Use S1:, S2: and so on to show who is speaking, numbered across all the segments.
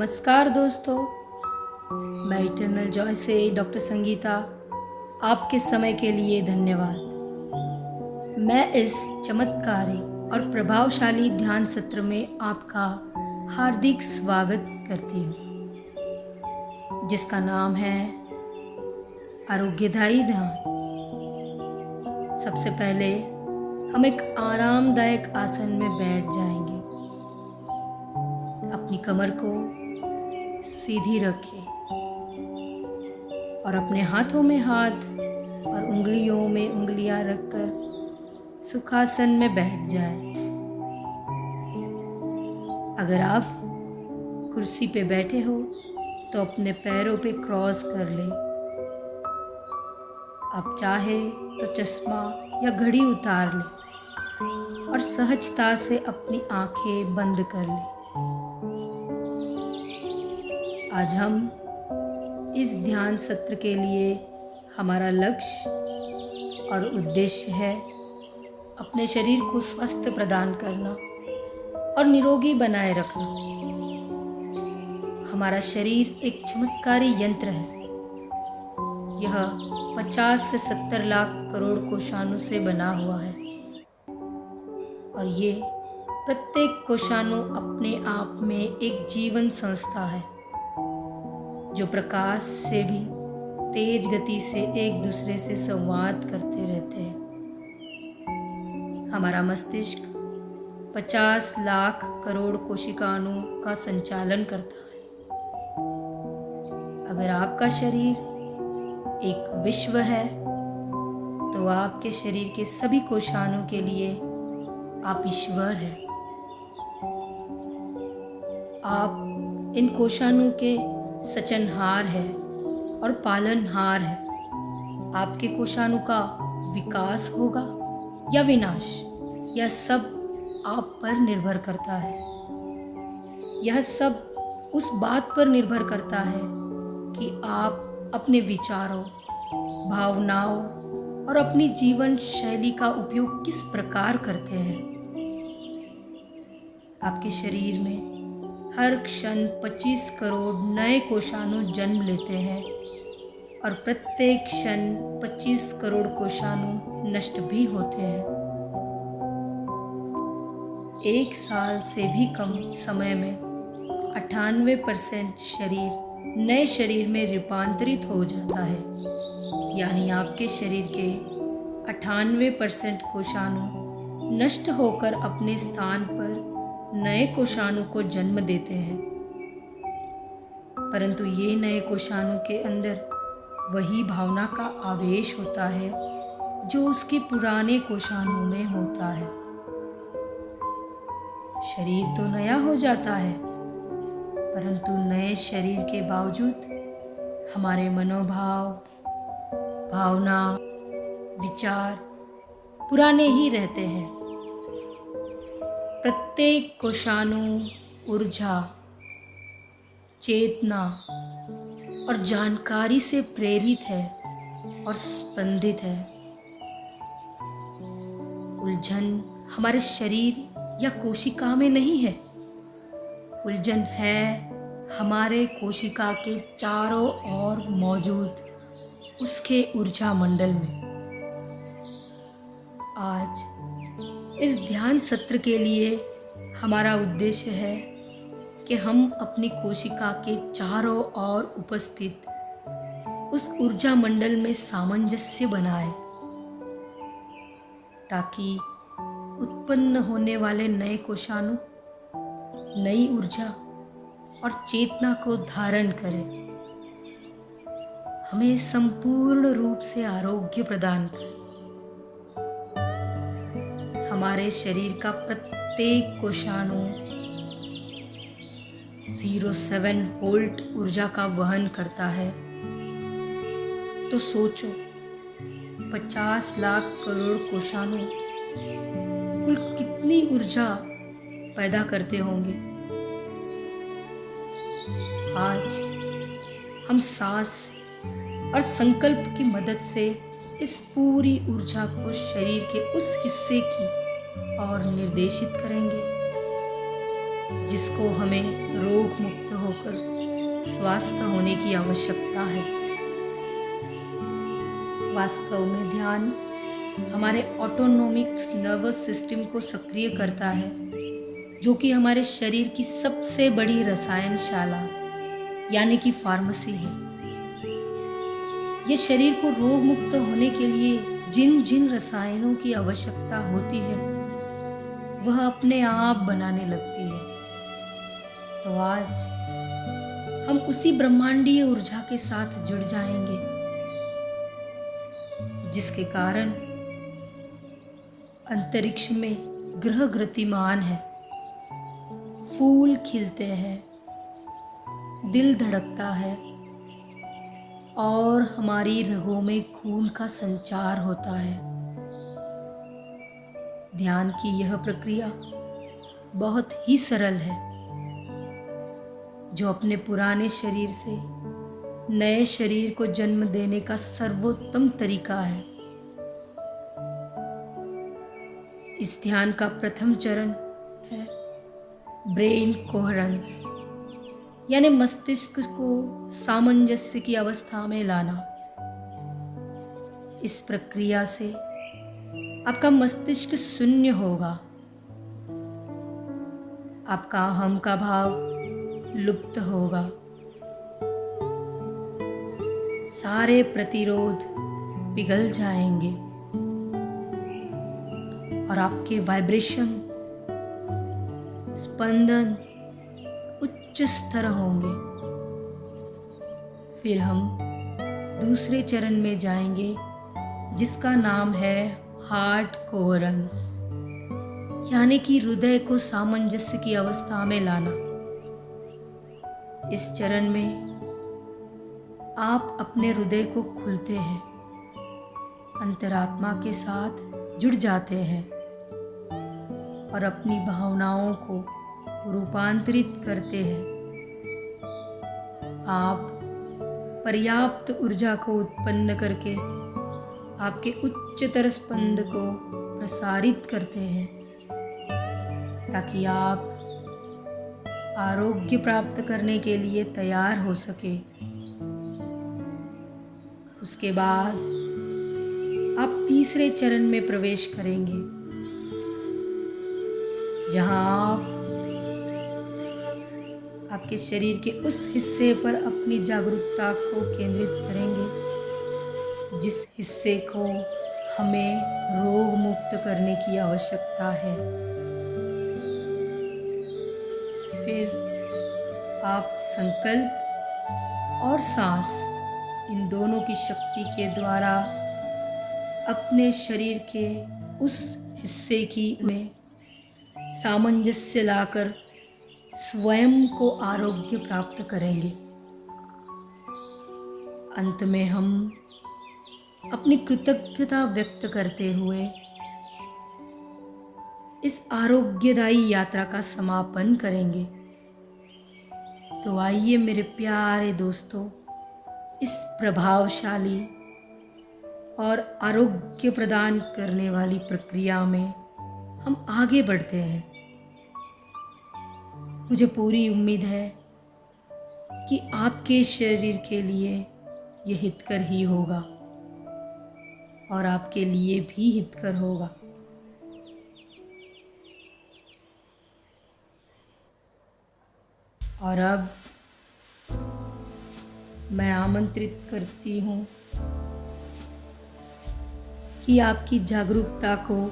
S1: नमस्कार दोस्तों, मैं इटर्नल जॉय से डॉक्टर संगीता। आपके समय के लिए धन्यवाद। मैं इस चमत्कारी और प्रभावशाली ध्यान सत्र में आपका हार्दिक स्वागत करती हूँ, जिसका नाम है आरोग्यदायी ध्यान। सबसे पहले हम एक आरामदायक आसन में बैठ जाएंगे। अपनी कमर को सीधी रखें और अपने हाथों में हाथ और उंगलियों में उंगलियां रखकर सुखासन में बैठ जाएं। अगर आप कुर्सी पे बैठे हो तो अपने पैरों पे क्रॉस कर लें। आप चाहे तो चश्मा या घड़ी उतार लें और सहजता से अपनी आंखें बंद कर लें। आज हम इस ध्यान सत्र के लिए हमारा लक्ष्य और उद्देश्य है अपने शरीर को स्वस्थ प्रदान करना और निरोगी बनाए रखना। हमारा शरीर एक चमत्कारी यंत्र है। यह 50 से 70 लाख करोड़ कोशाणु से बना हुआ है और ये प्रत्येक कोशाणु अपने आप में एक जीवन संस्था है, जो प्रकाश से भी तेज गति से एक दूसरे से संवाद करते रहते हैं। हमारा मस्तिष्क 50 लाख करोड़ कोशिकाओं का संचालन करता है। अगर आपका शरीर एक विश्व है तो आपके शरीर के सभी कोशाणु के लिए आप ईश्वर हैं। आप इन कोशाणु के सचनहार है और पालनहार है। आपके कोशाणु का विकास होगा या विनाश, यह सब आप पर निर्भर करता है। यह सब उस बात पर निर्भर करता है कि आप अपने विचारों, भावनाओं और अपनी जीवन शैली का उपयोग किस प्रकार करते हैं। आपके शरीर में हर क्षण 25 करोड़ नए कोशाणु जन्म लेते हैं और प्रत्येक क्षण 25 करोड़ कोशाणु नष्ट भी होते हैं। 1 साल से भी कम समय में 98% शरीर नए शरीर में रूपांतरित हो जाता है। यानी आपके शरीर के 98% कोशाणु नष्ट होकर अपने स्थान पर नए कोशाणु को जन्म देते हैं। परंतु ये नए कोशाणु के अंदर वही भावना का आवेश होता है जो उसके पुराने कोशाणु में होता है। शरीर तो नया हो जाता है, परंतु नए शरीर के बावजूद हमारे मनोभाव, भावना, विचार पुराने ही रहते हैं। प्रत्येक कोशाणु ऊर्जा, चेतना और जानकारी से प्रेरित है और स्पंदित है। उलझन हमारे शरीर या कोशिका में नहीं है। उलझन है हमारे कोशिका के चारों ओर मौजूद उसके ऊर्जा मंडल में। आज इस ध्यान सत्र के लिए हमारा उद्देश्य है कि हम अपनी कोशिका के चारों ओर उपस्थित उस ऊर्जा मंडल में सामंजस्य बनाएं, ताकि उत्पन्न होने वाले नए कोशाणु नई ऊर्जा और चेतना को धारण करें, हमें संपूर्ण रूप से आरोग्य प्रदान करें। हमारे शरीर का प्रत्येक कोशाणु 07 वोल्ट ऊर्जा का वहन करता है। तो सोचो, 50 लाख करोड़ कोशाणु कुल कितनी ऊर्जा पैदा करते होंगे। आज हम सांस और संकल्प की मदद से इस पूरी ऊर्जा को शरीर के उस हिस्से की और निर्देशित करेंगे जिसको हमें रोग मुक्त होकर स्वस्थ होने की आवश्यकता है। वास्तव में ध्यान हमारे ऑटोनोमिक नर्वस सिस्टम को सक्रिय करता है, जो कि हमारे शरीर की सबसे बड़ी रसायनशाला यानी कि फार्मेसी है। ये शरीर को रोग मुक्त होने के लिए जिन जिन रसायनों की आवश्यकता होती है वह अपने आप बनाने लगती है। तो आज हम उसी ब्रह्मांडीय ऊर्जा के साथ जुड़ जाएंगे, जिसके कारण अंतरिक्ष में ग्रह गतिमान है, फूल खिलते हैं, दिल धड़कता है और हमारी रगों में खून का संचार होता है। ध्यान की यह प्रक्रिया बहुत ही सरल है, जो अपने पुराने शरीर से नए शरीर को जन्म देने का सर्वोत्तम तरीका है। इस ध्यान का प्रथम चरण है ब्रेन कोहेरेंस, यानी मस्तिष्क को सामंजस्य की अवस्था में लाना। इस प्रक्रिया से आपका मस्तिष्क शून्य होगा, आपका अहम का भाव लुप्त होगा, सारे प्रतिरोध पिघल जाएंगे और आपके वाइब्रेशन स्पंदन उच्च स्तर होंगे। फिर हम दूसरे चरण में जाएंगे, जिसका नाम है हार्ट कोहेरेंस, यानी कि हृदय को सामंजस्य की अवस्था में लाना। इस चरण में आप अपने हृदय को खुलते हैं, अंतरात्मा के साथ जुड़ जाते हैं और अपनी भावनाओं को रूपांतरित करते हैं। आप पर्याप्त ऊर्जा को उत्पन्न करके आपके उच्चतर स्पंद को प्रसारित करते हैं, ताकि आप आरोग्य प्राप्त करने के लिए तैयार हो सके। उसके बाद आप तीसरे चरण में प्रवेश करेंगे, जहां आप आपके शरीर के उस हिस्से पर अपनी जागरूकता को केंद्रित करेंगे जिस हिस्से को हमें रोग मुक्त करने की आवश्यकता है। फिर आप संकल्प और सांस, इन दोनों की शक्ति के द्वारा अपने शरीर के उस हिस्से की में सामंजस्य लाकर स्वयं को आरोग्य प्राप्त करेंगे। अंत में हम अपनी कृतज्ञता व्यक्त करते हुए इस आरोग्यदायी यात्रा का समापन करेंगे। तो आइए मेरे प्यारे दोस्तों, इस प्रभावशाली और आरोग्य प्रदान करने वाली प्रक्रिया में हम आगे बढ़ते हैं। मुझे पूरी उम्मीद है कि आपके शरीर के लिए यह हितकर ही होगा और आपके लिए भी हितकर होगा। और अब मैं आमंत्रित करती हूँ कि आपकी जागरूकता को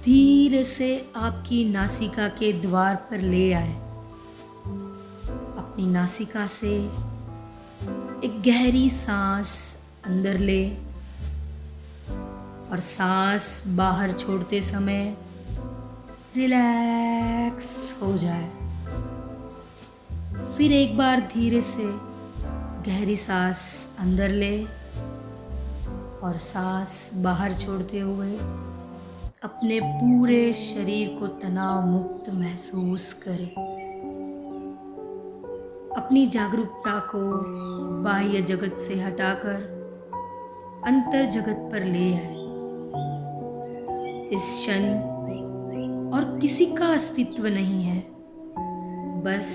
S1: धीरे से आपकी नासिका के द्वार पर ले आए। अपनी नासिका से एक गहरी सांस अंदर ले और सांस बाहर छोड़ते समय रिलैक्स हो जाए। फिर एक बार धीरे से गहरी सांस अंदर ले और सांस बाहर छोड़ते हुए अपने पूरे शरीर को तनाव मुक्त महसूस करें। अपनी जागरूकता को बाह्य जगत से हटाकर अंतर जगत पर ले आए। इस क्षण और किसी का अस्तित्व नहीं है, बस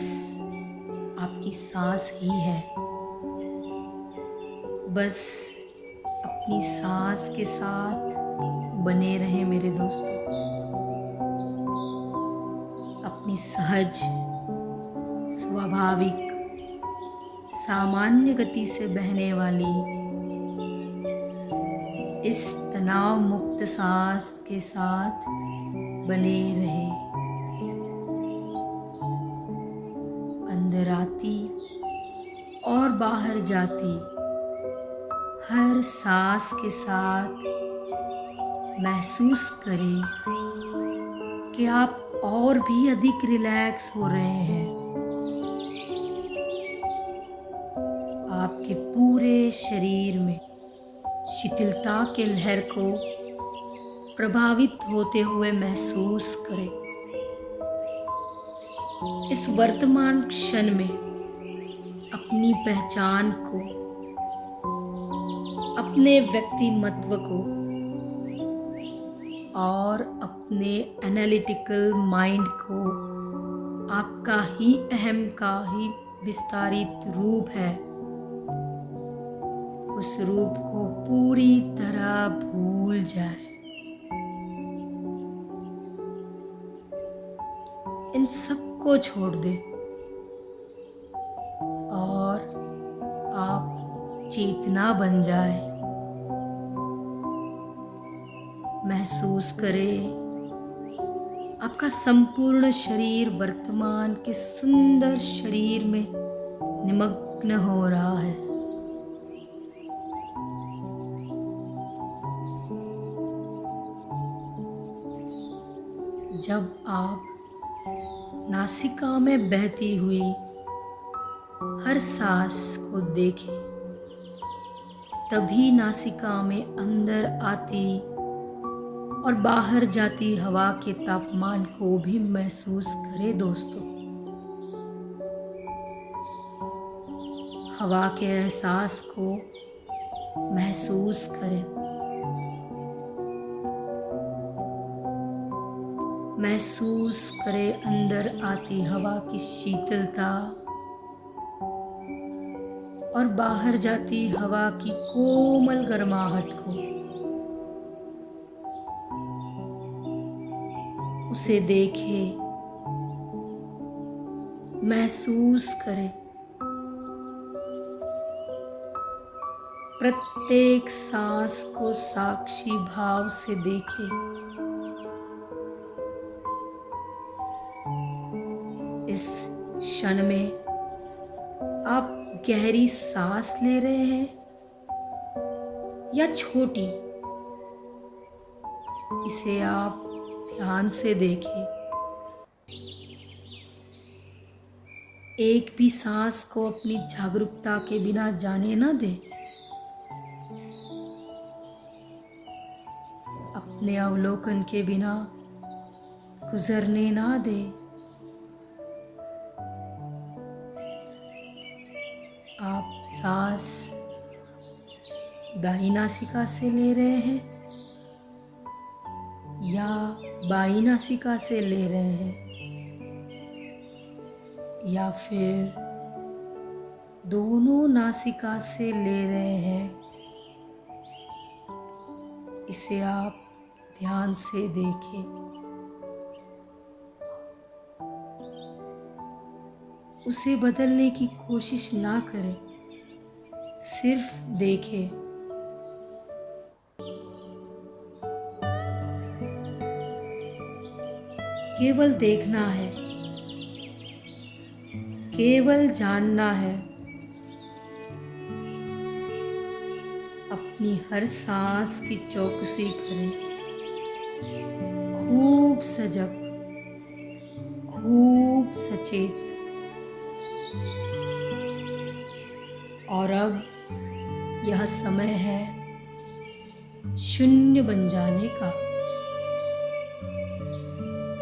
S1: आपकी सांस ही है। बस अपनी सांस के साथ बने रहें मेरे दोस्तों। अपनी सहज, स्वाभाविक, सामान्य गति से बहने वाली इस तनाव मुक्त सांस के साथ बने रहे। अंदर आती और बाहर जाती हर सांस के साथ महसूस करें कि आप और भी अधिक रिलैक्स हो रहे हैं। आपके पूरे शरीर में शिथिलता के लहर को प्रभावित होते हुए महसूस करें। इस वर्तमान क्षण में अपनी पहचान को, अपने व्यक्तिमत्व को और अपने एनालिटिकल माइंड को, आपका ही अहम का ही विस्तारित रूप है, उस रूप को पूरी तरह भूल जाए। इन सब को छोड़ दे और आप चेतना बन जाए। महसूस करें आपका संपूर्ण शरीर वर्तमान के सुंदर शरीर में निमग्न हो रहा है। जब आप नासिका में बहती हुई हर सांस को देखें, तभी नासिका में अंदर आती और बाहर जाती हवा के तापमान को भी महसूस करें दोस्तों। हवा के एहसास को महसूस करें। महसूस करें अंदर आती हवा की शीतलता और बाहर जाती हवा की कोमल गर्माहट को। उसे देखें, महसूस करें। प्रत्येक सांस को साक्षी भाव से देखें। इस क्षण में आप गहरी सांस ले रहे हैं या छोटी, इसे आप ध्यान से देखें। एक भी सांस को अपनी जागरूकता के बिना जाने ना दें। अपने अवलोकन के बिना गुजरने ना दें। आप सांस दाहिनी नासिका से ले रहे हैं या बाईं नासिका से ले रहे हैं, या फिर दोनों नासिका से ले रहे हैं, इसे आप ध्यान से देखें। उसे बदलने की कोशिश ना करें, सिर्फ देखें। केवल देखना है, केवल जानना है। अपनी हर सांस की चौकसी करें। खूब सजग, खूब सचेत। और अब यह समय है शून्य बन जाने का।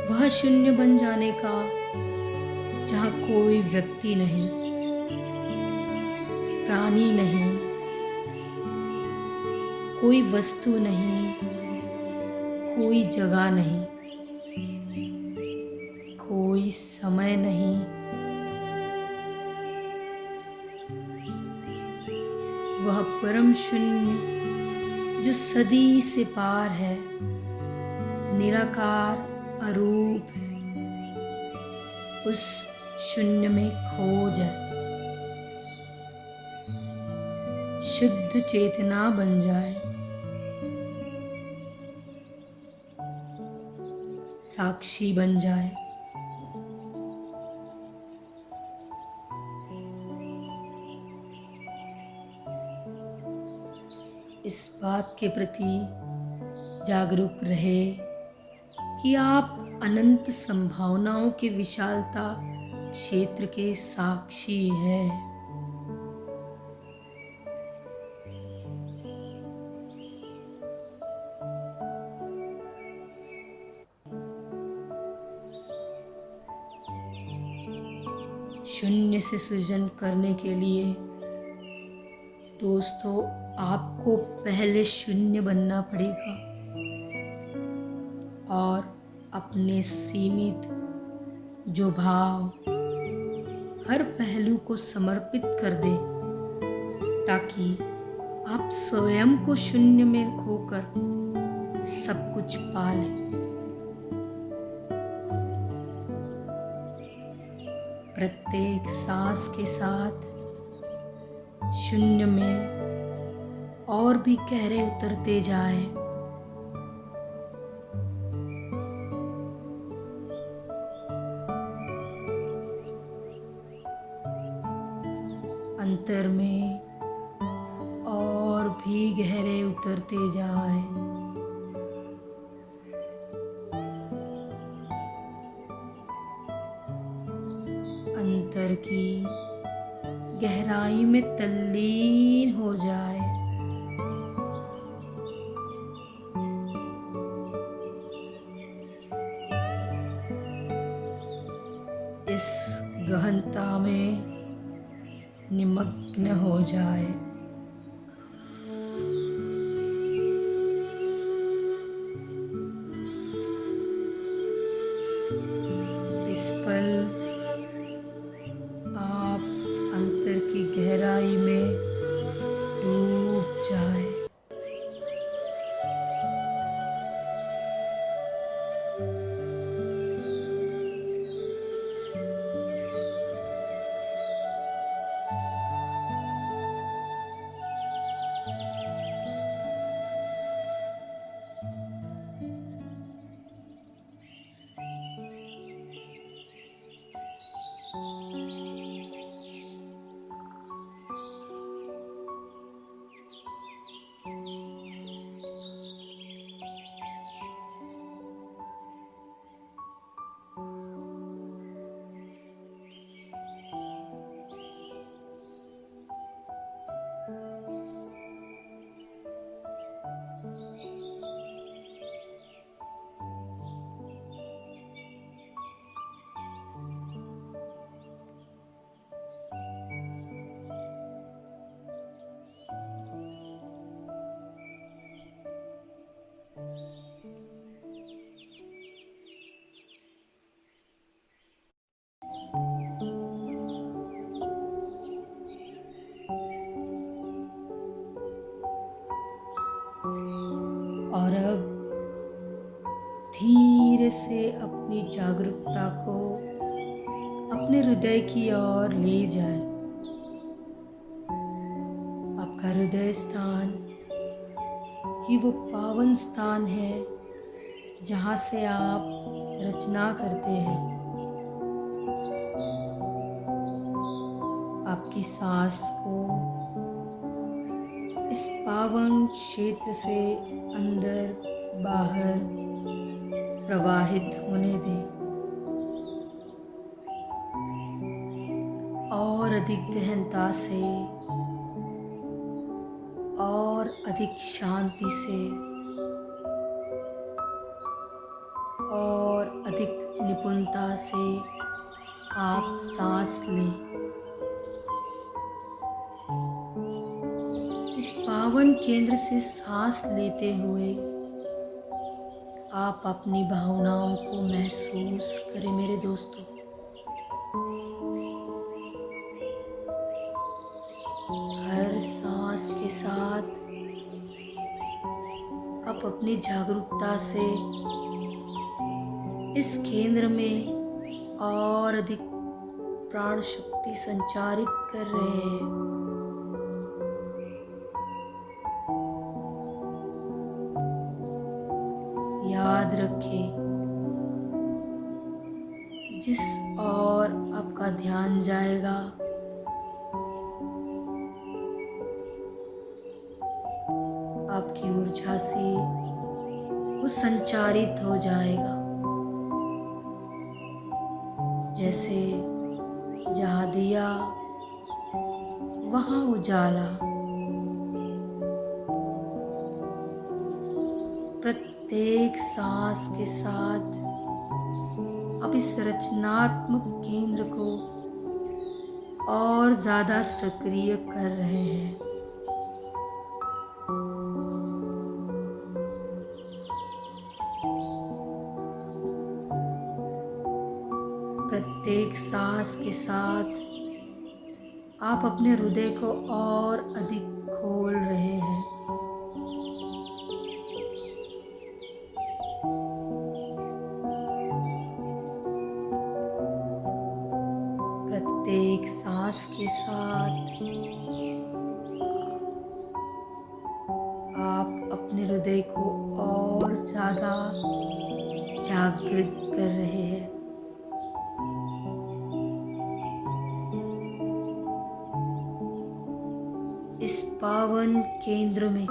S1: वह शून्य बन जाने का जहाँ कोई व्यक्ति नहीं, प्राणी नहीं, कोई वस्तु नहीं, कोई जगह नहीं, कोई समय नहीं, परम शून्य जो सदी से पार है, निराकार अरूप है, उस शून्य में खो जाए, शुद्ध चेतना बन जाए, साक्षी बन जाए। इस बात के प्रति जागरूक रहे कि आप अनंत संभावनाओं के विशालता क्षेत्र के साक्षी हैं। शून्य से सृजन करने के लिए दोस्तों आपको पहले शून्य बनना पड़ेगा और अपने सीमित जो भाव हर पहलू को समर्पित कर दे, ताकि आप स्वयं को शून्य में खोकर सब कुछ पा लें। प्रत्येक सांस के साथ शून्य में और भी गहरे उतरते जाए। अंतर में और भी गहरे उतरते जाए। अंतर की गहराई में तल्लीन हो जाए। इस गहनता में निमग्न हो जाए। इस पल आप अंतर की गहराई में डूब जाए। और अब धीरे से अपनी जागरूकता को अपने हृदय की ओर ले जाए। आपका हृदय स्थान ही वो पावन स्थान है जहाँ से आप रचना करते हैं। आपकी सांस को इस पावन क्षेत्र से अंदर बाहर प्रवाहित होने दें और अधिक गहनता से और अधिक शांति से और अधिक निपुणता से आप सांस लें। इस पावन केंद्र से सांस लेते हुए आप अपनी भावनाओं को महसूस करें मेरे दोस्तों। हर सांस के साथ आप अपनी जागरूकता से इस केंद्र में और अधिक प्राण शक्ति संचारित कर रहे हैं। याद रखें, जिस और आपका ध्यान जाएगा आपकी ऊर्जा से वो संचारित हो जाएगा। जैसे जहाँ दिया वहाँ उजाला। प्रत्येक सांस के साथ आप इस रचनात्मक केंद्र को और ज़्यादा सक्रिय कर रहे हैं। प्रत्येक सांस के साथ आप अपने हृदय को और अधिक खोल रहे हैं। प्रत्येक सांस के साथ आप अपने हृदय को और ज़्यादा जागृत कर रहे हैं। इस पावन केंद्र में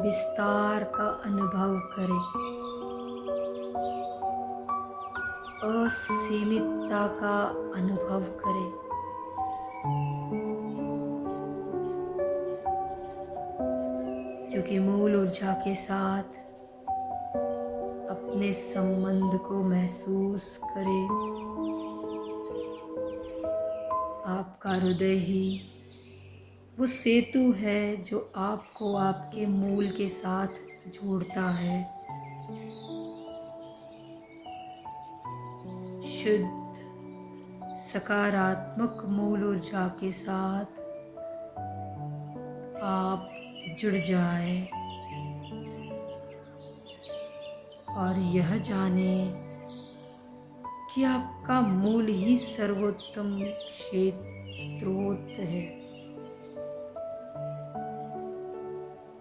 S1: विस्तार का अनुभव करें। असीमितता का अनुभव करें। क्योंकि मूल ऊर्जा के साथ अपने संबंध को महसूस करें। आपका हृदय ही वो सेतु है जो आपको आपके मूल के साथ जोड़ता है। शुद्ध सकारात्मक मूल ऊर्जा के साथ आप जुड़ जाए और यह जाने कि आपका मूल ही सर्वोत्तम स्रोत है।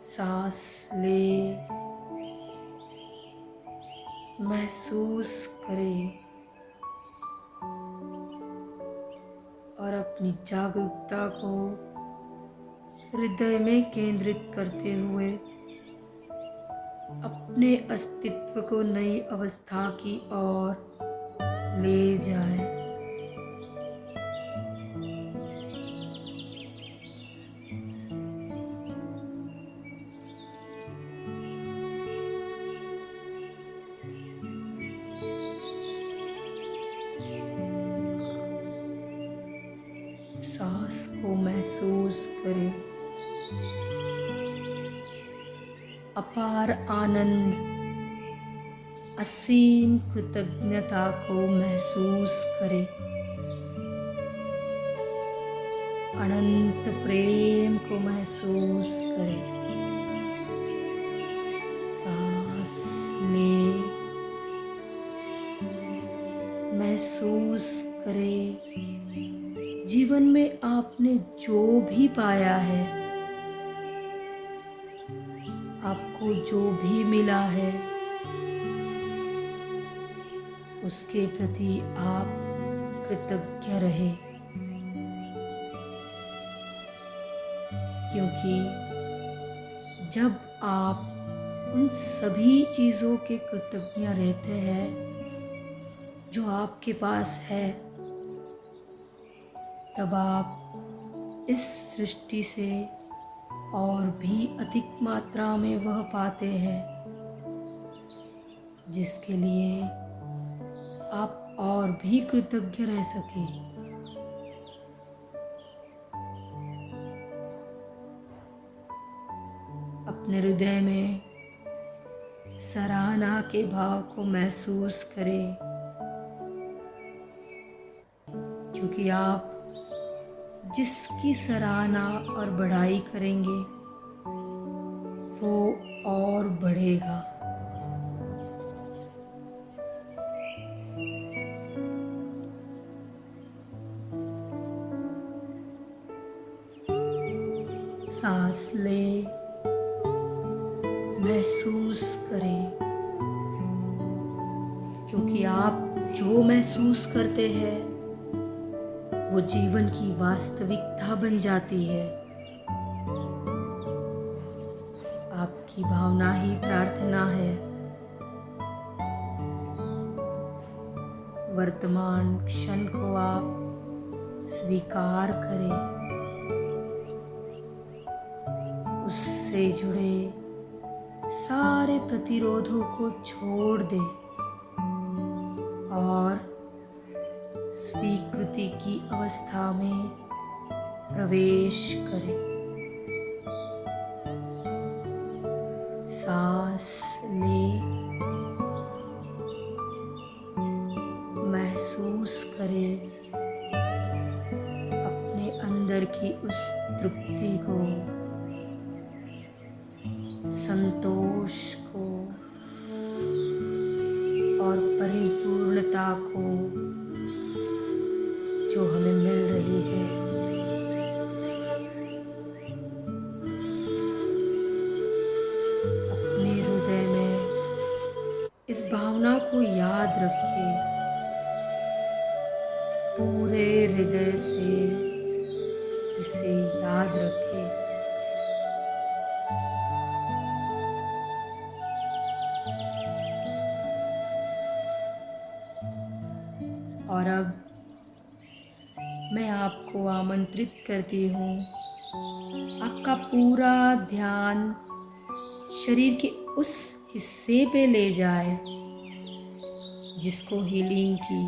S1: सांस ले, महसूस करें और अपनी जागरूकता को हृदय में केंद्रित करते हुए अपने अस्तित्व को नई अवस्था की ओर ले जाएं। सांस को महसूस करें। अपार आनंद, असीम कृतज्ञता को महसूस करें। अनंत प्रेम को महसूस करें। सांस ले, महसूस करें जीवन में आपने जो भी पाया है, आपको जो भी मिला है, उसके प्रति आप कृतज्ञ रहे। क्योंकि जब आप उन सभी चीज़ों के कृतज्ञ रहते हैं जो आपके पास है, तब आप इस सृष्टि से और भी अधिक मात्रा में वह पाते हैं जिसके लिए आप और भी कृतज्ञ रह सके। अपने हृदय में सराहना के भाव को महसूस करें, क्योंकि आप जिसकी सराहना और बड़ाई करेंगे वो और बढ़ेगा। सांस ले, महसूस करें, क्योंकि आप जो महसूस करते हैं वो जीवन की वास्तविकता बन जाती है। आपकी भावना ही प्रार्थना है। वर्तमान क्षण को आप स्वीकार करें, उससे जुड़े सारे प्रतिरोधों को छोड़ दें और स्वीकृति की अवस्था में प्रवेश करें। सांस ले, महसूस करें अपने अंदर की उस तृप्ति को, संतोष को और परिपूर्णता को जो हमें मिल रही है। अपने हृदय में इस भावना को याद रखें, पूरे हृदय से इसे याद रखें। और अब मैं आपको आमंत्रित करती हूँ, आपका पूरा ध्यान शरीर के उस हिस्से पे ले जाए जिसको हीलिंग की,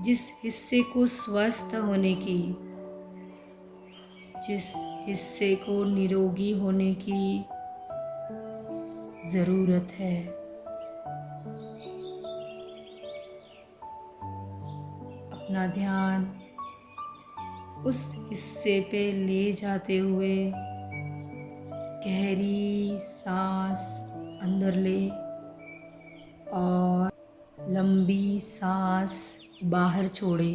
S1: जिस हिस्से को स्वस्थ होने की, जिस हिस्से को निरोगी होने की ज़रूरत है। अपना ध्यान उस हिस्से पे ले जाते हुए गहरी सांस अंदर ले और लंबी सांस बाहर छोड़े।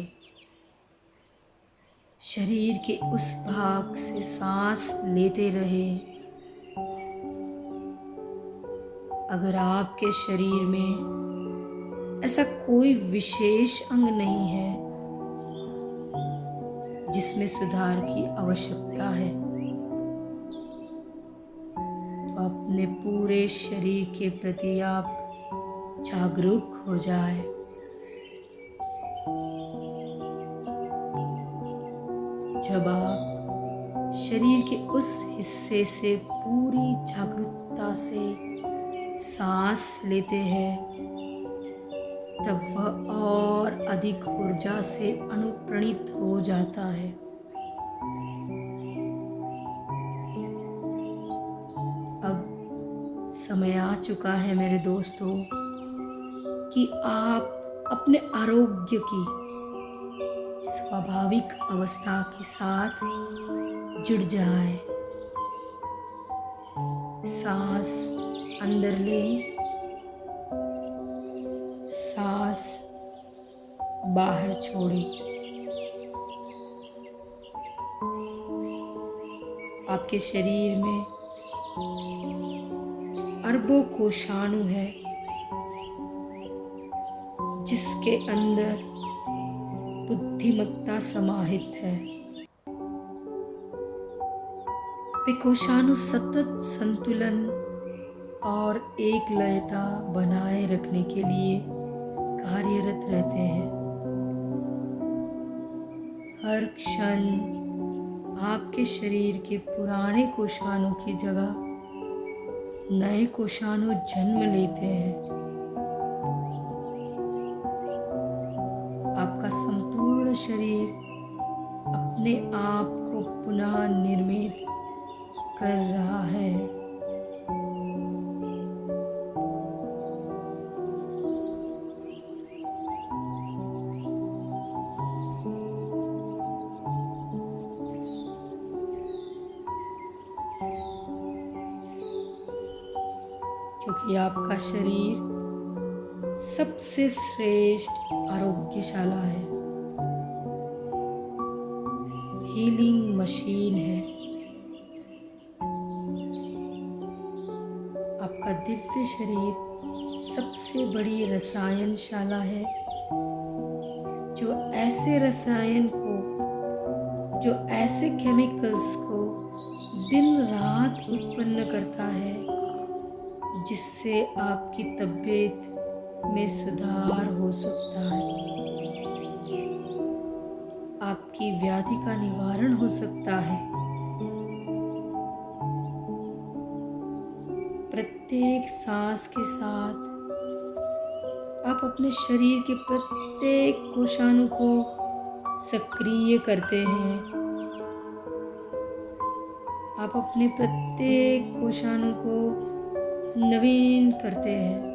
S1: शरीर के उस भाग से सांस लेते रहे। अगर आपके शरीर में ऐसा कोई विशेष अंग नहीं है जिसमें सुधार की आवश्यकता है, तो अपने पूरे शरीर के प्रति आप जागरूक हो जाए। जब आप शरीर के उस हिस्से से पूरी जागरूकता से सांस लेते हैं, तब वह और अधिक ऊर्जा से अनुप्राणित हो जाता है। अब समय आ चुका है मेरे दोस्तों कि आप अपने आरोग्य की स्वाभाविक अवस्था के साथ जुड़ जाए। सांस अंदर लें, सांस बाहर छोड़ें। आपके शरीर में अरबों कोशाणु है जिसके अंदर बुद्धिमत्ता समाहित है। वे कोशाणु सतत संतुलन और एक लयता बनाए रखने के लिए कार्यरत रहते हैं। हर क्षण आपके शरीर के पुराने कोशाणु की जगह नए कोशाणु जन्म लेते हैं। आपका संपूर्ण शरीर अपने आप को पुनः निर्मित कर रहा है। कि आपका शरीर सबसे श्रेष्ठ आरोग्यशाला है, हीलिंग मशीन है। आपका दिव्य शरीर सबसे बड़ी रसायनशाला है, जो ऐसे रसायन को, जो ऐसे केमिकल्स को दिन रात उत्पन्न करता है, जिससे आपकी तबीयत में सुधार हो सकता है, आपकी व्याधि का निवारण हो सकता है। प्रत्येक सांस के साथ आप अपने शरीर के प्रत्येक कोशानु को सक्रिय करते हैं। आप अपने प्रत्येक कोशानु को नवीन करते हैं।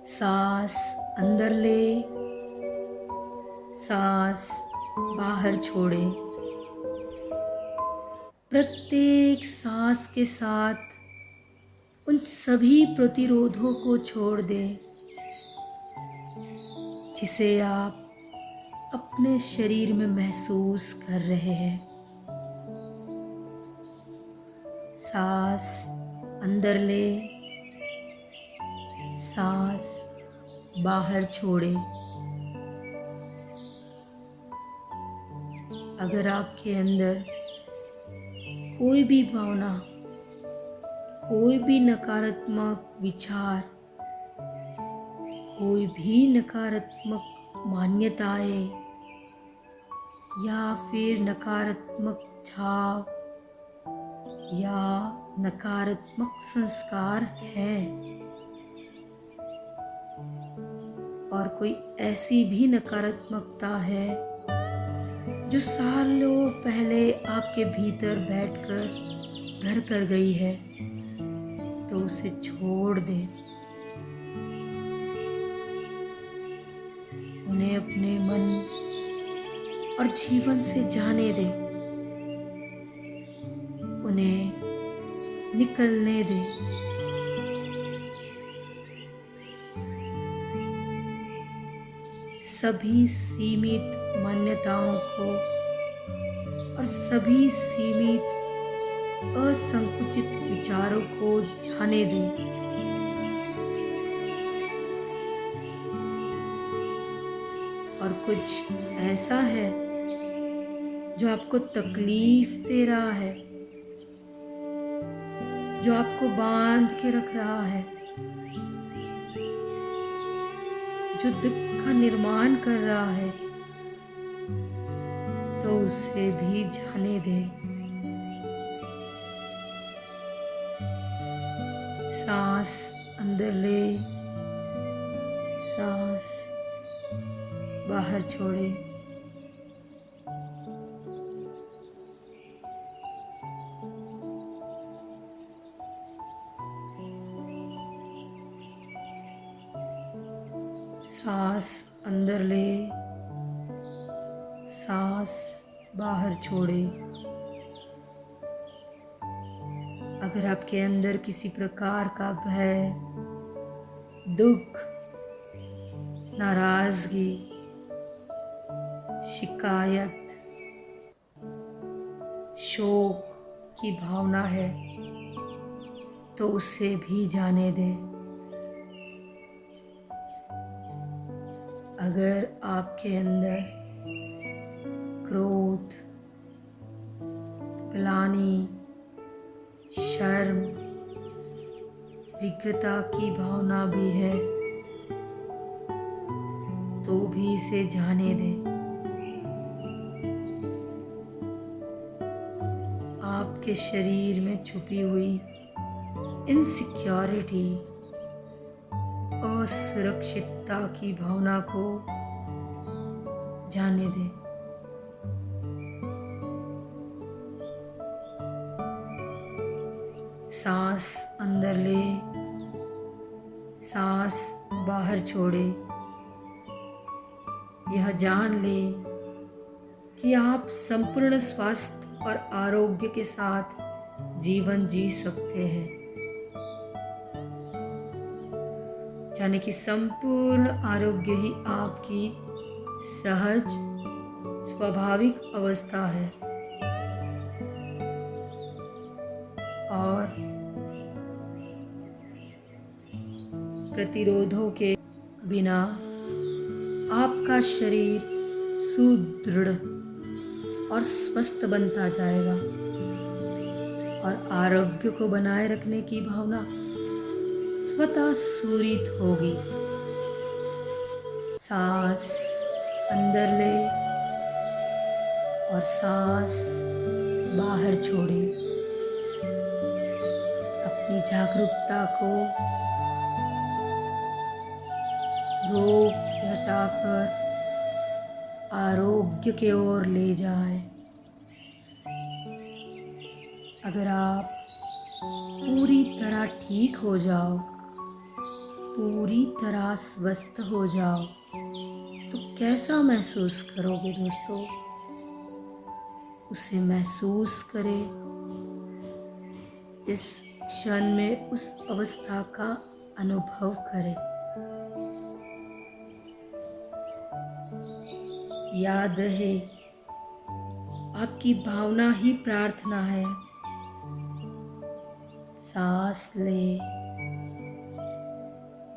S1: सांस अंदर ले, सांस बाहर छोड़े। प्रत्येक सांस के साथ उन सभी प्रतिरोधों को छोड़ दें जिसे आप अपने शरीर में महसूस कर रहे हैं। सांस अंदर ले, सांस बाहर छोड़े। अगर आपके अंदर कोई भी भावना, कोई भी नकारात्मक विचार, कोई भी नकारात्मक मान्यताएं या फिर नकारात्मक छाव या नकारात्मक संस्कार है, और कोई ऐसी भी नकारात्मकता है जो सालों पहले आपके भीतर बैठकर घर कर गई है, तो उसे छोड़ दे। उन्हें अपने मन और जीवन से जाने दे, उन्हें निकलने दे। सभी सीमित मान्यताओं को और सभी सीमित असंकुचित विचारों को जाने दें। और कुछ ऐसा है जो आपको तकलीफ दे रहा है, जो आपको बांध के रख रहा है, जो दुख का निर्माण कर रहा है, तो उसे भी जाने दे। सांस अंदर ले, सांस बाहर छोड़े। सांस अंदर ले, सांस बाहर छोड़े। अगर आपके अंदर किसी प्रकार का भय, दुख, नाराजगी, शिकायत, शोक की भावना है, तो उसे भी जाने दें। अगर आपके अंदर क्रोध, ग्लानि, शर्म, विकृता की भावना भी है, तो भी इसे जाने दें। आपके शरीर में छुपी हुई इनसिक्योरिटी, असुरक्षितता की भावना को जाने दें। सांस अंदर ले, सांस बाहर छोड़े। यह जान ले कि आप संपूर्ण स्वास्थ्य और आरोग्य के साथ जीवन जी सकते हैं। जाने कि संपूर्ण आरोग्य ही आपकी सहज स्वाभाविक अवस्था है और प्रतिरोधों के बिना आपका शरीर सुदृढ़ और स्वस्थ बनता जाएगा और आरोग्य को बनाए रखने की भावना स्वतः स्फुरित होगी। सांस अंदर ले और सांस बाहर छोड़े। अपनी जागरूकता को रोग हटाकर आरोग्य की ओर ले जाए। अगर आप पूरी तरह ठीक हो जाओ, पूरी तरह स्वस्थ हो जाओ तो कैसा महसूस करोगे दोस्तों? उसे महसूस करें। इस क्षण में उस अवस्था का अनुभव करें। याद रहे, आपकी भावना ही प्रार्थना है। सांस ले,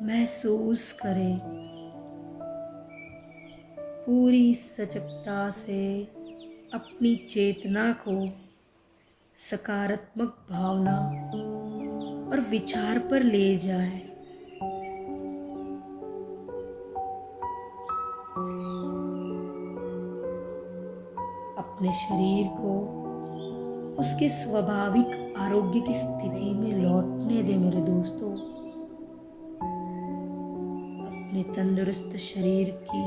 S1: महसूस करें। पूरी सजगता से अपनी चेतना को सकारात्मक भावना और विचार पर ले जाएं। अपने शरीर को उसके स्वाभाविक आरोग्य की स्थिति में लौटने दे मेरे दोस्तों। अपने तंदुरुस्त शरीर की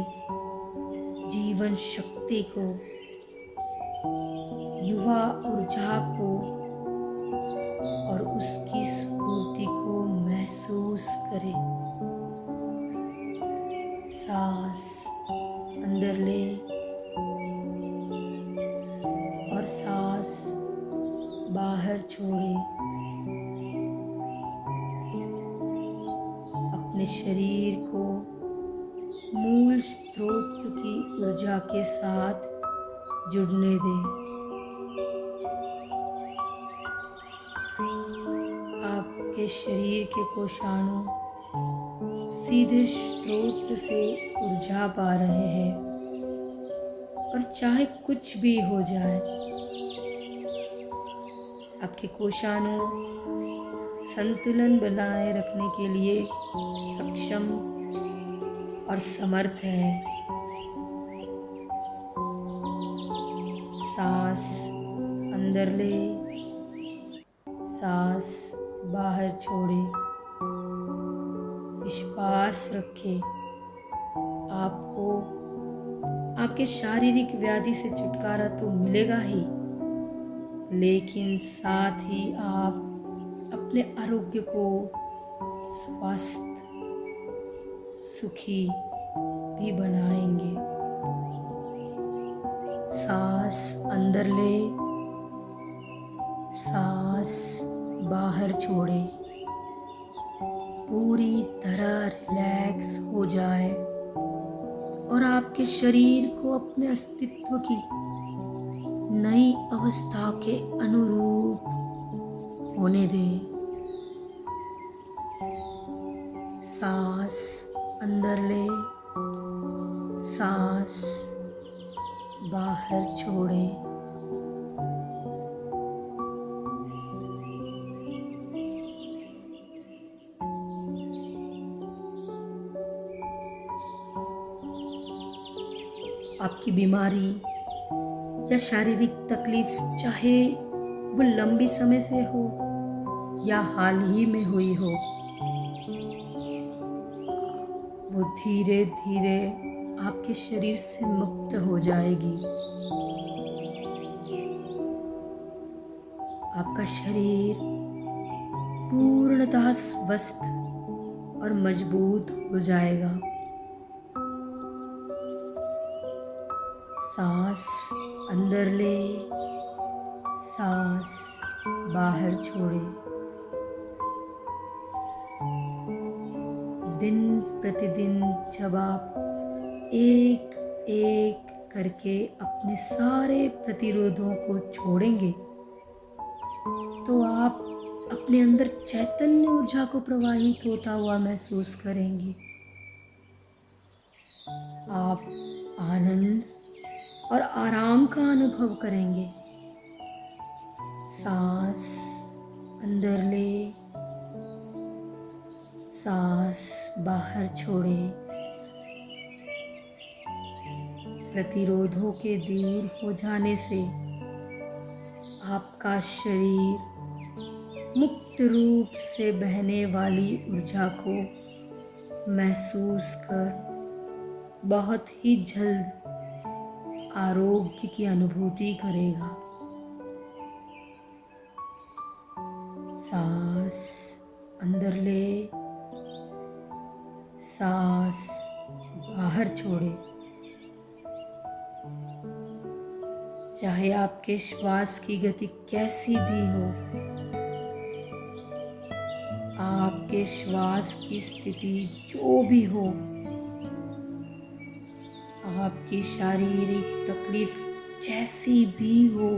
S1: जीवन शक्ति को, युवा ऊर्जा को और उसकी स्फूर्ति को महसूस करें। सांस अंदर ले और सांस बाहर छोड़े। अपने शरीर को मूल स्रोत की ऊर्जा के साथ जुड़ने दें। आपके शरीर के कोशाणु सीधे स्रोत से ऊर्जा पा रहे हैं और चाहे कुछ भी हो जाए, आपके कोशाणु संतुलन बनाए रखने के लिए सक्षम और समर्थ है। सांस अंदर ले, सांस बाहर छोड़े। विश्वास रखें, आपको आपके शारीरिक व्याधि से छुटकारा तो मिलेगा ही, लेकिन साथ ही आप अपने आरोग्य को स्वस्थ, सुखी भी बनाएंगे। सांस अंदर ले, सांस बाहर छोड़े। पूरी तरह रिलैक्स हो जाए और आपके शरीर को अपने अस्तित्व की नई अवस्था के अनुरूप होने दें। सांस अंदर ले, सांस बाहर छोड़े। आपकी बीमारी या शारीरिक तकलीफ, चाहे वो लंबी समय से हो या हाल ही में हुई हो, वो धीरे धीरे आपके शरीर से मुक्त हो जाएगी। आपका शरीर पूर्णतः स्वस्थ और मजबूत हो जाएगा। सांस अंदर ले, सांस बाहर छोड़े। दिन प्रतिदिन जब आप एक एक करके अपने सारे प्रतिरोधों को छोड़ेंगे, तो आप अपने अंदर चैतन्य ऊर्जा को प्रवाहित होता हुआ महसूस करेंगे। आप आनंद और आराम का अनुभव करेंगे। सांस अंदर ले, सांस बाहर छोड़े। प्रतिरोधों के दूर हो जाने से आपका शरीर मुक्त रूप से बहने वाली ऊर्जा को महसूस कर बहुत ही जल्द आरोग्य की अनुभूति करेगा। सांस अंदर ले, सांस बाहर छोड़े। चाहे आपके श्वास की गति कैसी भी हो, आपके श्वास की स्थिति जो भी हो, आपकी शारीरिक तकलीफ जैसी भी हो,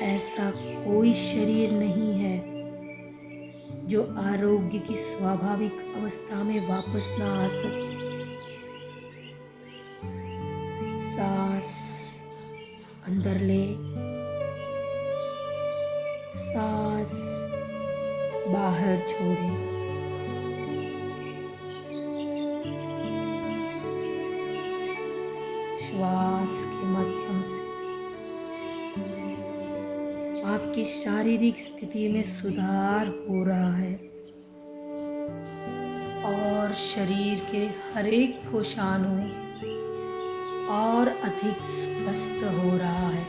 S1: ऐसा कोई शरीर नहीं है जो आरोग्य की स्वाभाविक अवस्था में वापस ना आ सके। सांस अंदर ले, सांस बाहर छोड़े। श्वास के माध्यम से आपकी शारीरिक स्थिति में सुधार हो रहा है और शरीर के हर एक कोशानु और अधिक स्वस्थ हो रहा है।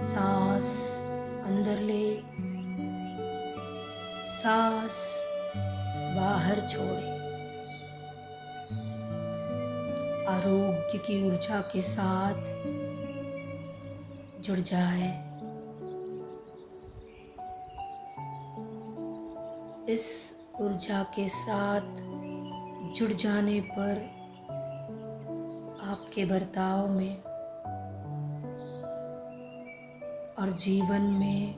S1: सांस अंदर ले, सांस बाहर छोड़े। आरोग्य की ऊर्जा के साथ जुड़ जाए। इस ऊर्जा के साथ जुड़ जाने पर आपके बर्ताव में और जीवन में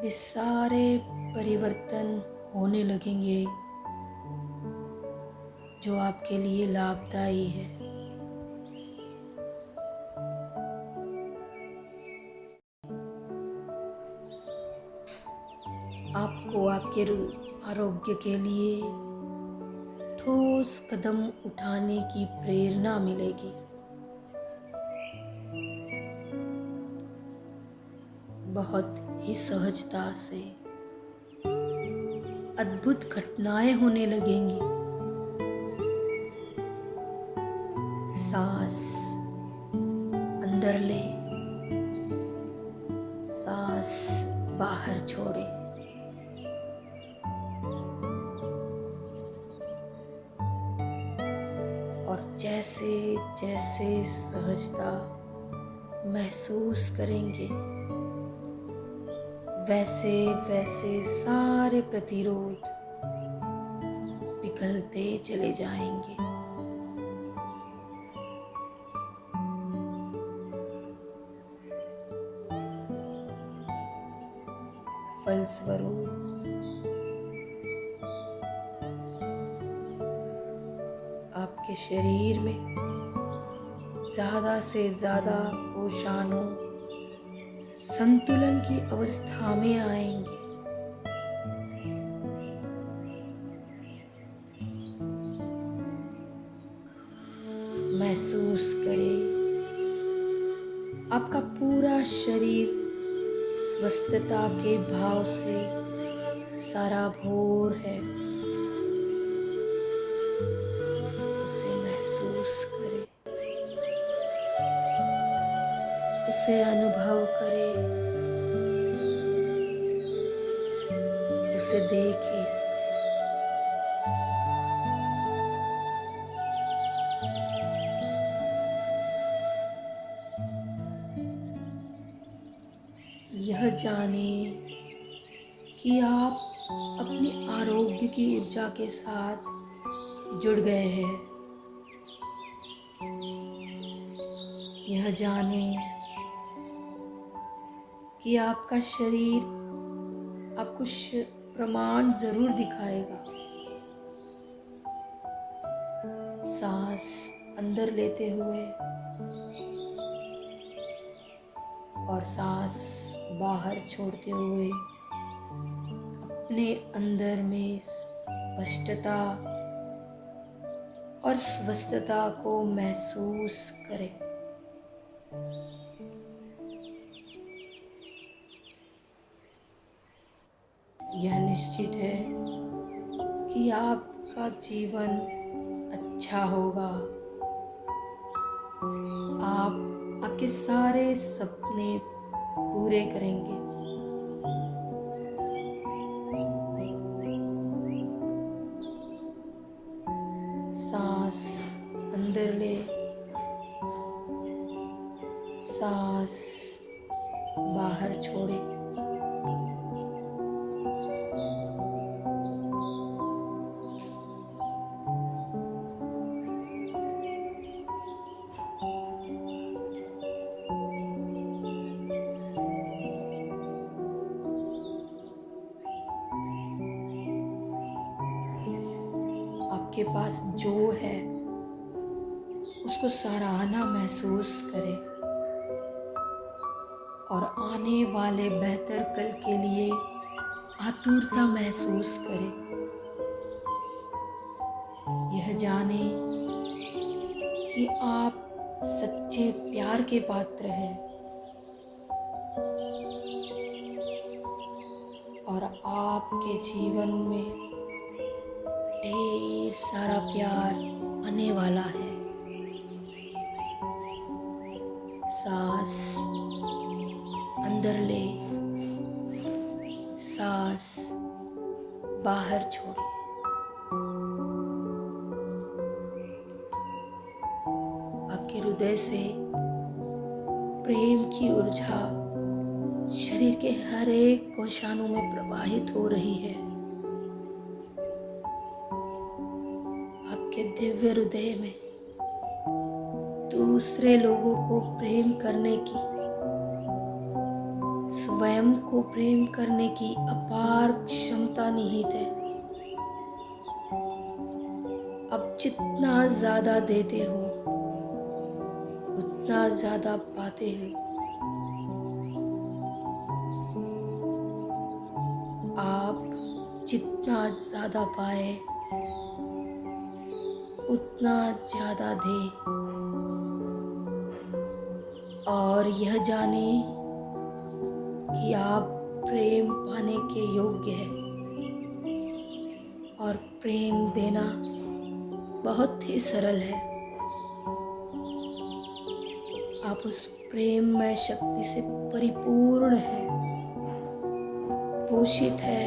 S1: वे सारे परिवर्तन होने लगेंगे जो आपके लिए लाभदायी है। आपको आपके आरोग्य के लिए ठोस कदम उठाने की प्रेरणा मिलेगी। बहुत ही सहजता से अद्भुत घटनाएं होने लगेंगी। सांस अंदर ले, सांस बाहर छोड़े। और जैसे जैसे सहजता महसूस करेंगे, वैसे वैसे सारे प्रतिरोध पिघलते चले जाएंगे। फलस्वरूप आपके शरीर में ज़्यादा से ज़्यादा कोशानु संतुलन की अवस्था में आएंगे। महसूस करें आपका पूरा शरीर स्वस्थता के भाव से सराबोर है। उसे महसूस करें, उसे अनुभव करें, उसे देखें। यह जाने कि आप अपनी आरोग्य की ऊर्जा के साथ जुड़ गए हैं। यह जाने कि आपका शरीर आप कुछ प्रमाण जरूर दिखाएगा। सांस अंदर लेते हुए और सांस बाहर छोड़ते हुए अपने अंदर में स्पष्टता और स्वस्थता को महसूस करें। यह निश्चित है कि आपका जीवन अच्छा होगा। आप आपके सारे सपने पूरे करेंगे। सांस अंदर ले, सांस बाहर छोड़े। आपके पास जो है उसको सराहना महसूस करें और आने वाले बेहतर कल के लिए आतुरता महसूस करें। यह जाने कि आप सच्चे प्यार के पात्र हैं और आपके जीवन में ढेर सारा प्यार आने वाला है। सांस अंदर ले, सांस बाहर छोड़े। आपके हृदय से प्रेम की ऊर्जा शरीर के हर एक कोशानु में प्रवाहित हो रही है। आपके दिव्य हृदय में दूसरे लोगों को प्रेम करने की, स्वयं को प्रेम करने की अपार क्षमता निहित है। अब जितना ज्यादा देते हो उतना ज्यादा पाते हो। आप जितना ज्यादा पाए उतना ज्यादा दे और यह जाने कि आप प्रेम पाने के योग्य हैं और प्रेम देना बहुत ही सरल है। आप उस प्रेममय शक्ति से परिपूर्ण है, पोषित है,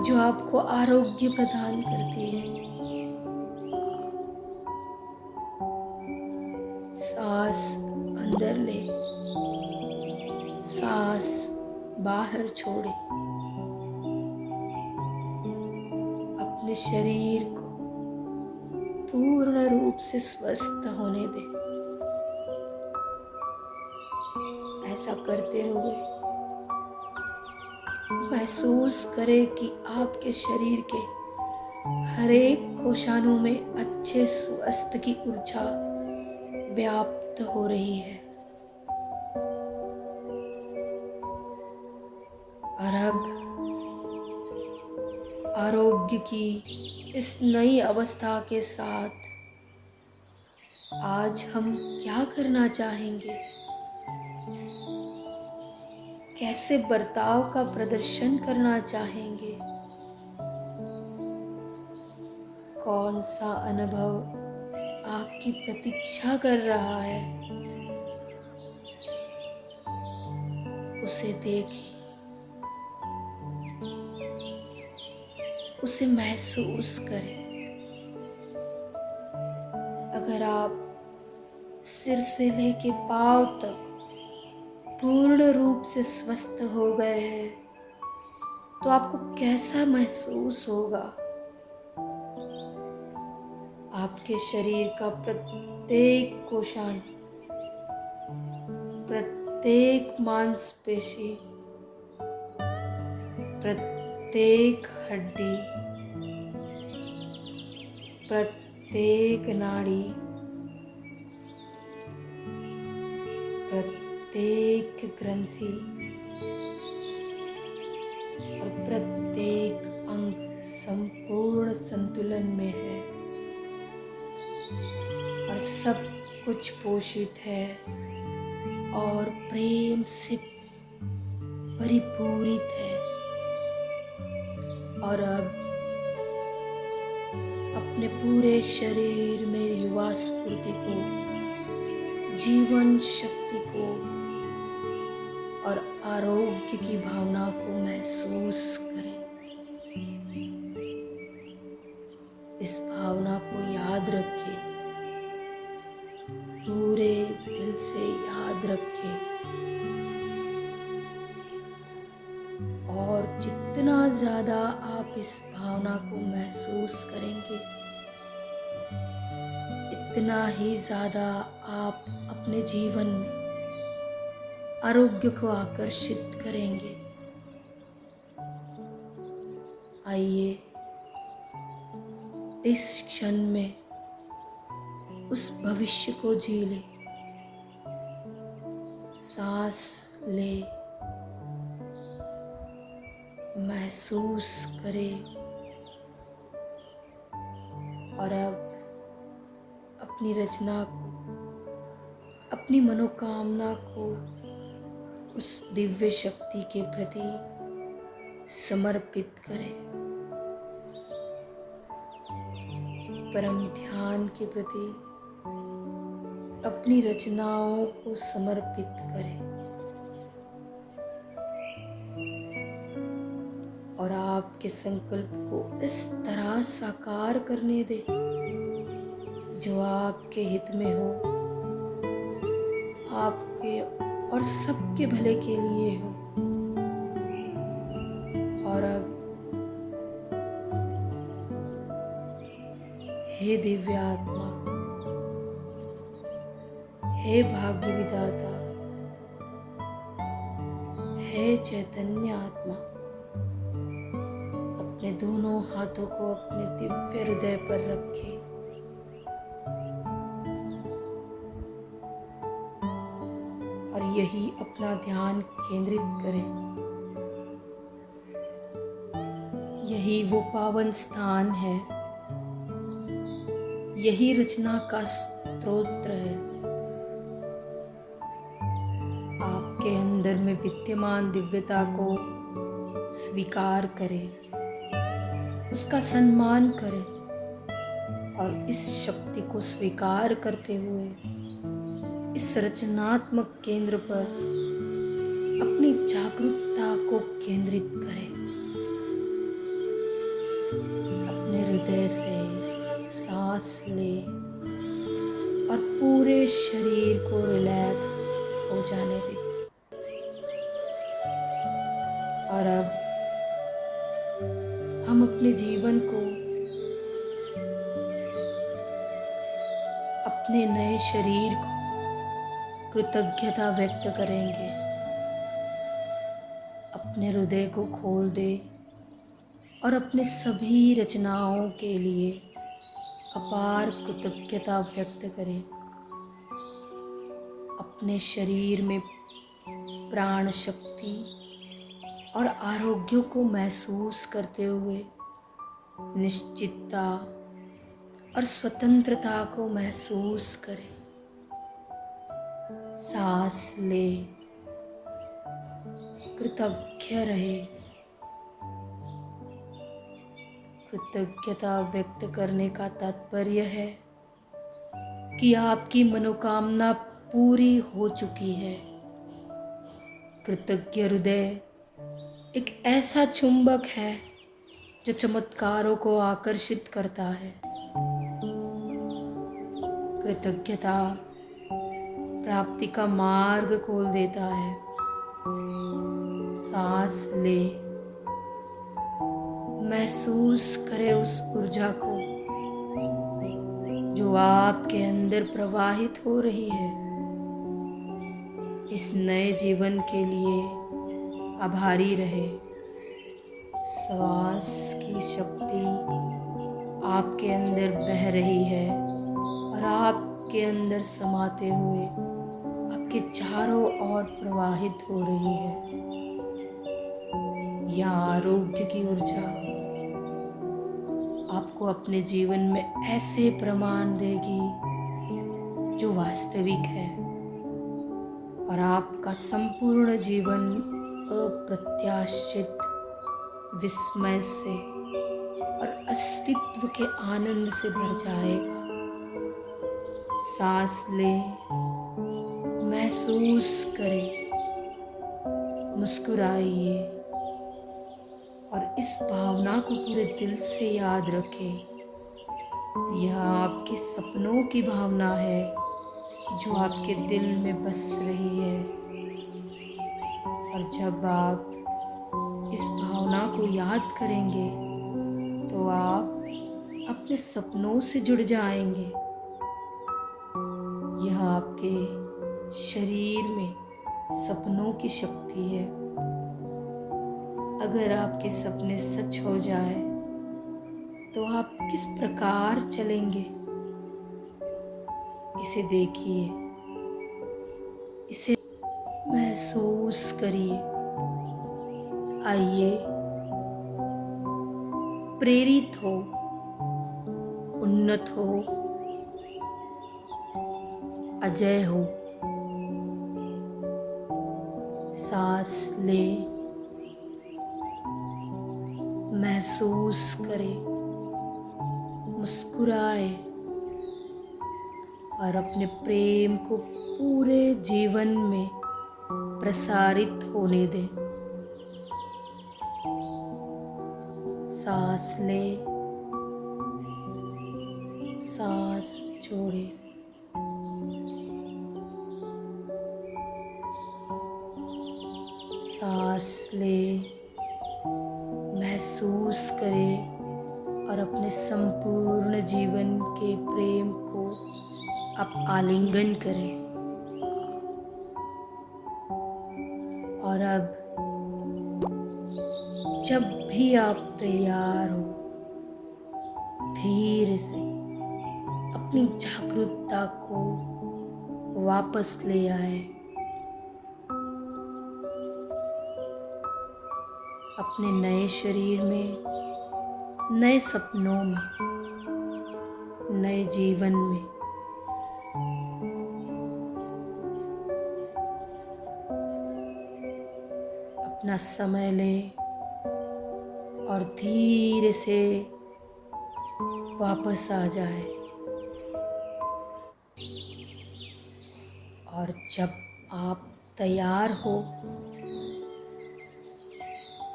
S1: जो आपको आरोग्य प्रदान करती है। सांस अंदर ले, सांस बाहर छोड़े। अपने शरीर को पूर्ण रूप से स्वस्थ होने दे। ऐसा करते हुए महसूस करें कि आपके शरीर के हर एक कोशानु में अच्छे स्वास्थ्य की ऊर्जा व्याप्त हो रही है। और अब आरोग्य की इस नई अवस्था के साथ आज हम क्या करना चाहेंगे, कैसे बर्ताव का प्रदर्शन करना चाहेंगे, कौन सा अनुभव आपकी प्रतीक्षा कर रहा है, उसे देखें, उसे महसूस करें। अगर आप सिर से लेके पांव तक पूर्ण रूप से स्वस्थ हो गए हैं तो आपको कैसा महसूस होगा। आपके शरीर का प्रत्येक कोशान, प्रत्येक मांसपेशी, प्रत्येक हड्डी, प्रत्येक नाड़ी, प्रत्येक ग्रंथि और प्रत्येक अंग संपूर्ण संतुलन में है और सब कुछ पोषित है और प्रेम से परिपूरित है। और अब अपने पूरे शरीर में युवा स्फूर्ति को, जीवन शक्ति को और आरोग्य की भावना को महसूस करें। इस भावना को याद रखें, पूरे दिल से याद रखें और जितना ज़्यादा आप इस भावना को महसूस करेंगे, इतना ही ज़्यादा आप अपने जीवन में आरोग्य को आकर्षित करेंगे। आइए इस क्षण में उस भविष्य को जी ले। सांस ले, महसूस करें और अब अपनी रचना को, अपनी मनोकामना को उस दिव्य शक्ति के प्रति समर्पित करें। परम ध्यान के प्रति अपनी रचनाओं को समर्पित करें और आपके संकल्प को इस तरह साकार करने दे जो आपके हित में हो, आपके और सबके भले के लिए हो। और अब हे दिव्य आत्मा, हे भाग्य विधाता, हे चैतन्य आत्मा, अपने दोनों हाथों को अपने दिव्य हृदय पर रखें और यही अपना ध्यान केंद्रित करें। यही वो पावन स्थान है, यही रचना का स्रोत है। आपके अंदर में विद्यमान दिव्यता को स्वीकार करें, उसका सम्मान करें और इस शक्ति को स्वीकार करते हुए इस रचनात्मक केंद्र पर अपनी जागरूकता को केंद्रित करें। अपने हृदय से सांस ले और पूरे शरीर को रिलैक्स हो जाने दे। और अब हम अपने जीवन को, अपने नए शरीर को कृतज्ञता व्यक्त करेंगे। अपने हृदय को खोल दे और अपने सभी रचनाओं के लिए अपार कृतज्ञता व्यक्त करें। अपने शरीर में प्राण शक्ति और आरोग्य को महसूस करते हुए निश्चितता और स्वतंत्रता को महसूस करें। सांस ले, कृतज्ञ रहे। कृतज्ञता व्यक्त करने का तात्पर्य है कि आपकी मनोकामना पूरी हो चुकी है। कृतज्ञ हृदय एक ऐसा चुंबक है जो चमत्कारों को आकर्षित करता है। कृतज्ञता प्राप्ति का मार्ग खोल देता है। सांस ले महसूस करें उस ऊर्जा को जो आपके अंदर प्रवाहित हो रही है। इस नए जीवन के लिए आभारी रहे। श्वास की शक्ति आपके अंदर बह रही है और आपके अंदर समाते हुए आपके चारों ओर प्रवाहित हो रही है। यह आरोग्य की ऊर्जा आपको अपने जीवन में ऐसे प्रमाण देगी जो वास्तविक है और आपका संपूर्ण जीवन अप्रत्याशित विस्मय से और अस्तित्व के आनंद से भर जाएगा। सांस लें, महसूस करें, मुस्कुराइए और इस भावना को पूरे दिल से याद रखें। यह आपके सपनों की भावना है जो आपके दिल में बस रही है। और जब आप इस भावना को याद करेंगे तो आप अपने सपनों से जुड़ जाएंगे। यह आपके शरीर में सपनों की शक्ति है। अगर आपके सपने सच हो जाए तो आप किस प्रकार चलेंगे, इसे देखिए, इसे महसूस करिए। आइए, प्रेरित हो, उन्नत हो, अजय हो। सांस लें, महसूस करें, मुस्कुराए और अपने प्रेम को पूरे जीवन में प्रसारित होने दें। सांस ले, सांस छोड़े। सांस ले, महसूस करें और अपने संपूर्ण जीवन के प्रेम को आप आलिंगन करें। और अब जब भी आप तैयार हो, धीरे से अपनी जागरूकता को वापस ले आए। अपने नए शरीर में, नए सपनों में, नए जीवन में अपना समय लें और धीरे से वापस आ जाए। और जब आप तैयार हो,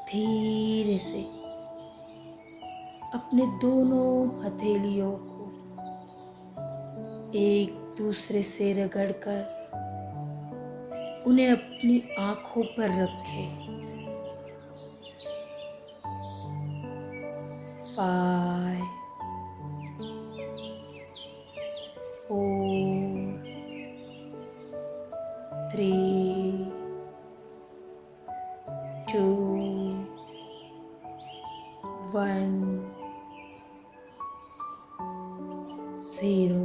S1: धीरे से अपने दोनों हथेलियों को एक दूसरे से रगड़कर उन्हें अपनी आंखों पर रखें। 5 4 3 2 1 0।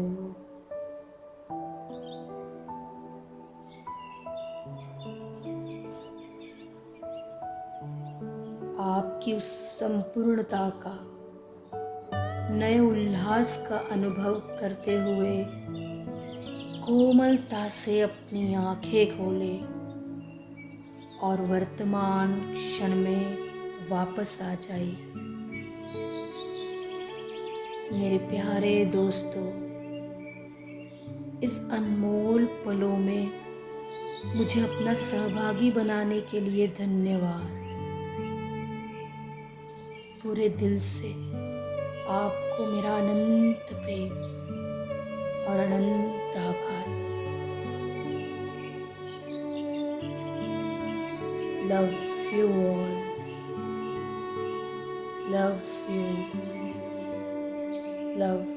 S1: आपकी उस संपूर्णता का, नए उल्लास का अनुभव करते हुए कोमलता से अपनी आंखें खोलें और वर्तमान क्षण में वापस आ जाइए। मेरे प्यारे दोस्तों, इस अनमोल पलों में मुझे अपना सहभागी बनाने के लिए धन्यवाद। पूरे दिल से आपको मेरा अनंत प्रेम और अनंत आभार। Love you all. Love you, love.